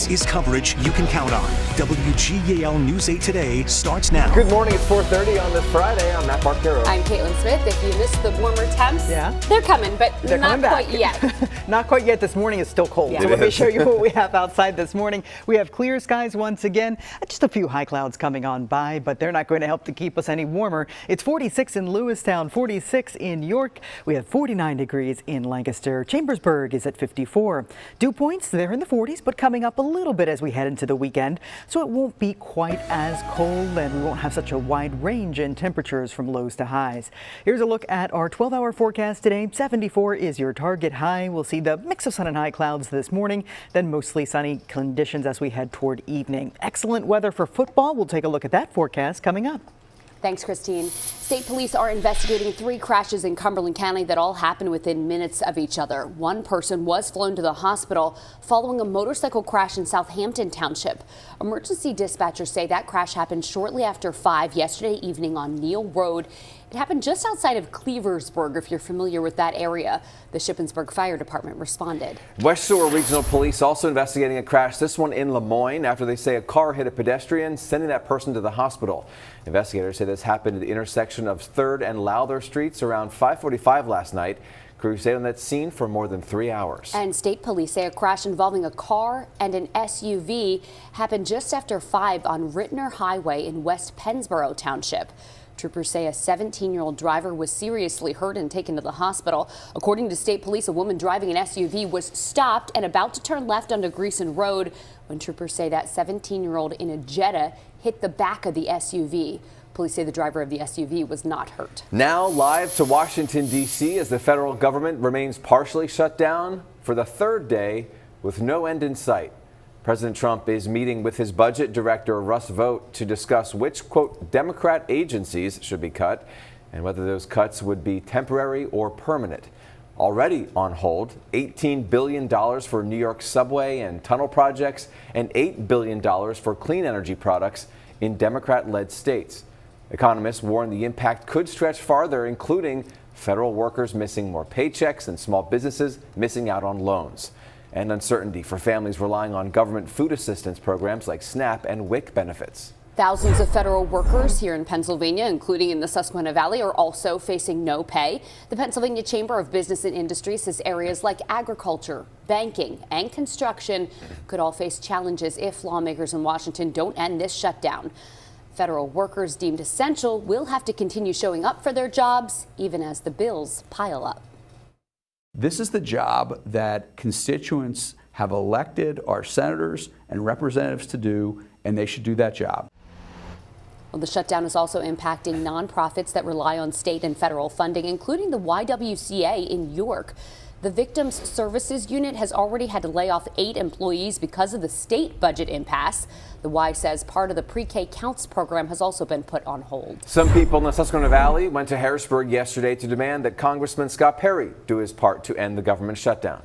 This is coverage you can count on. WGAL News 8 Today starts now. Good morning. It's 4:30 on this Friday. I'm Matt Barquero. I'm Caitlin Smith. If you missed the warmer temps, they're coming, but they're not coming quite yet. Not quite yet. This morning is still cold. So let me show you what we have outside this morning. We have clear skies once again. Just a few high clouds coming on by, but they're not going to help to keep us any warmer. It's 46 in Lewistown, 46 in York. We have 49 degrees in Lancaster. Chambersburg is at 54. Dew points, they're in the 40s, but coming up a little bit as we head into the weekend. So it won't be quite as cold, and we won't have such a wide range in temperatures from lows to highs. Here's a look at our 12-hour forecast today. 74 is your target high. We'll see the mix of sun and high clouds this morning, then mostly sunny conditions as we head toward evening. Excellent weather for football. We'll take a look at that forecast coming up. Thanks, Christine. State police are investigating 3 crashes in Cumberland County that all happened within minutes of each other. One person was flown to the hospital following a motorcycle crash in Southampton Township. Emergency dispatchers say that crash happened shortly after 5 yesterday evening on Neal Road. It happened just outside of Cleversburg, if you're familiar with that area. The Shippensburg Fire Department responded. West Shore Regional Police also investigating a crash, this one in Lemoyne, after they say a car hit a pedestrian, sending that person to the hospital. Investigators say this happened at the intersection of 3rd and Lowther Streets around 5:45 last night. Crews stayed on that scene for more than 3 hours. And state police say a crash involving a car and an SUV happened just after 5 on Rittner Highway in West Pennsboro Township. Troopers say a 17-year-old driver was seriously hurt and taken to the hospital. According to state police, a woman driving an SUV was stopped and about to turn left onto Greason Road when troopers say that 17-year-old in a Jetta hit the back of the SUV. Police say the driver of the SUV was not hurt. Now live to Washington, D.C. as the federal government remains partially shut down for the 3rd day with no end in sight. President Trump is meeting with his budget director, Russ Vought, to discuss which, quote, Democrat agencies should be cut and whether those cuts would be temporary or permanent. Already on hold, $18 billion for New York subway and tunnel projects and $8 billion for clean energy products in Democrat-led states. Economists warn the impact could stretch farther, including federal workers missing more paychecks and small businesses missing out on loans. And uncertainty for families relying on government food assistance programs like SNAP and WIC benefits. Thousands of federal workers here in Pennsylvania, including in the Susquehanna Valley, are also facing no pay. The Pennsylvania Chamber of Business and Industry says areas like agriculture, banking, and construction could all face challenges if lawmakers in Washington don't end this shutdown. Federal workers deemed essential will have to continue showing up for their jobs, even as the bills pile up. This is the job that constituents have elected our senators and representatives to do, and they should do that job. Well, the shutdown is also impacting nonprofits that rely on state and federal funding, including the YWCA in York. The Victims Services Unit has already had to lay off 8 employees because of the state budget impasse. The Y says part of the Pre-K Counts program has also been put on hold. Some people in the Susquehanna Valley went to Harrisburg yesterday to demand that Congressman Scott Perry do his part to end the government shutdown.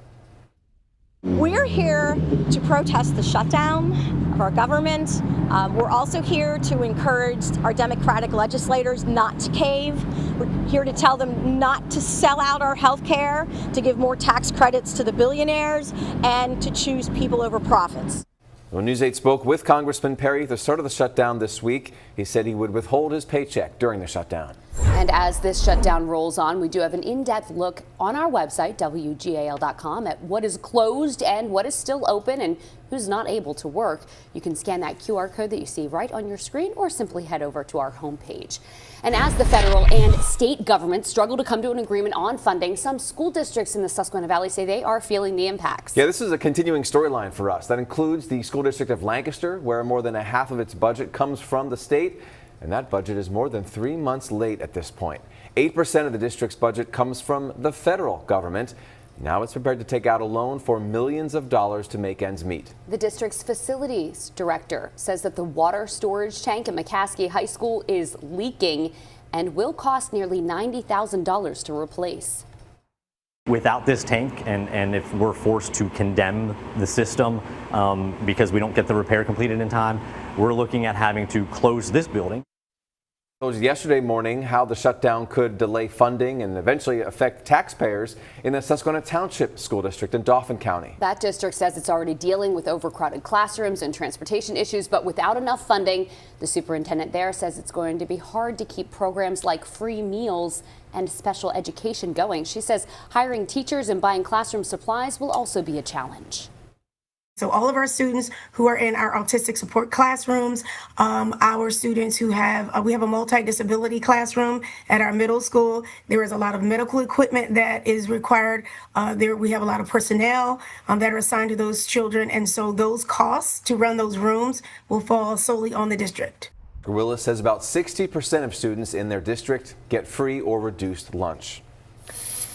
We're here to protest the shutdown of our government. We're also here to encourage our Democratic legislators not to cave. We're here to tell them not to sell out our health care, to give more tax credits to the billionaires, and to choose people over profits. When News 8 spoke with Congressman Perry at the start of the shutdown this week, he said he would withhold his paycheck during the shutdown. And as this shutdown rolls on, we do have an in-depth look on our website, WGAL.com, at what is closed and what is still open and who's not able to work. You can scan that QR code that you see right on your screen or simply head over to our homepage. And as the federal and state governments struggle to come to an agreement on funding, some school districts in the Susquehanna Valley say they are feeling the impacts. Yeah, this is a continuing storyline for us. That includes the school district of Lancaster, where more than a half of its budget comes from the state. And that budget is more than 3 months late at this point. 8% of the district's budget comes from the federal government. Now it's prepared to take out a loan for millions of dollars to make ends meet. The district's facilities director says that the water storage tank at McCaskey High School is leaking and will cost nearly $90,000 to replace. Without this tank, and if we're forced to condemn the system because we don't get the repair completed in time, we're looking at having to close this building. Yesterday morning how the shutdown could delay funding and eventually affect taxpayers in the Susquehanna Township School District in Dauphin County. That district says it's already dealing with overcrowded classrooms and transportation issues, but without enough funding, the superintendent there says it's going to be hard to keep programs like free meals and special education going. She says hiring teachers and buying classroom supplies will also be a challenge. So all of our students who are in our autistic support classrooms, our students who we have a multi-disability classroom at our middle school. There is a lot of medical equipment that is required. We have a lot of personnel that are assigned to those children. And so those costs to run those rooms will fall solely on the district. Willis says about 60% of students in their district get free or reduced lunch.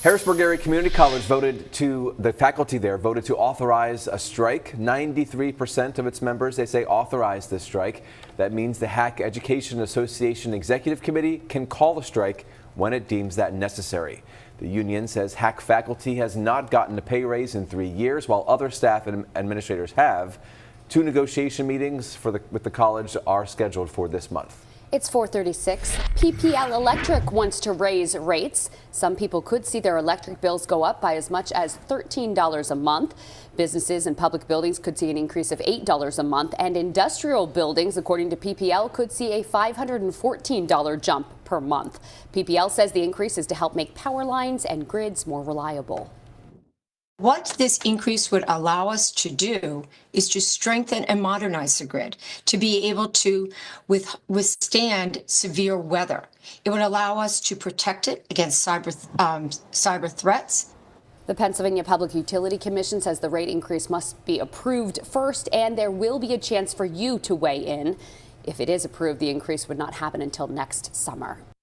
Harrisburg Area Community College the faculty there voted to authorize a strike. 93% of its members, they say, authorized this strike. That means the HAC Education Association Executive Committee can call a strike when it deems that necessary. The union says HAC faculty has not gotten a pay raise in 3 years, while other staff and administrators have. 2 negotiation meetings with the college are scheduled for this month. It's 4:36. PPL Electric wants to raise rates. Some people could see their electric bills go up by as much as $13 a month. Businesses and public buildings could see an increase of $8 a month, and industrial buildings, according to PPL, could see a $514 jump per month. PPL says the increase is to help make power lines and grids more reliable. What this increase would allow us to do is to strengthen and modernize the grid, to be able to withstand severe weather. It would allow us to protect it against cyber threats. The Pennsylvania Public Utility Commission says the rate increase must be approved first, and there will be a chance for you to weigh in. If it is approved, the increase would not happen until next summer.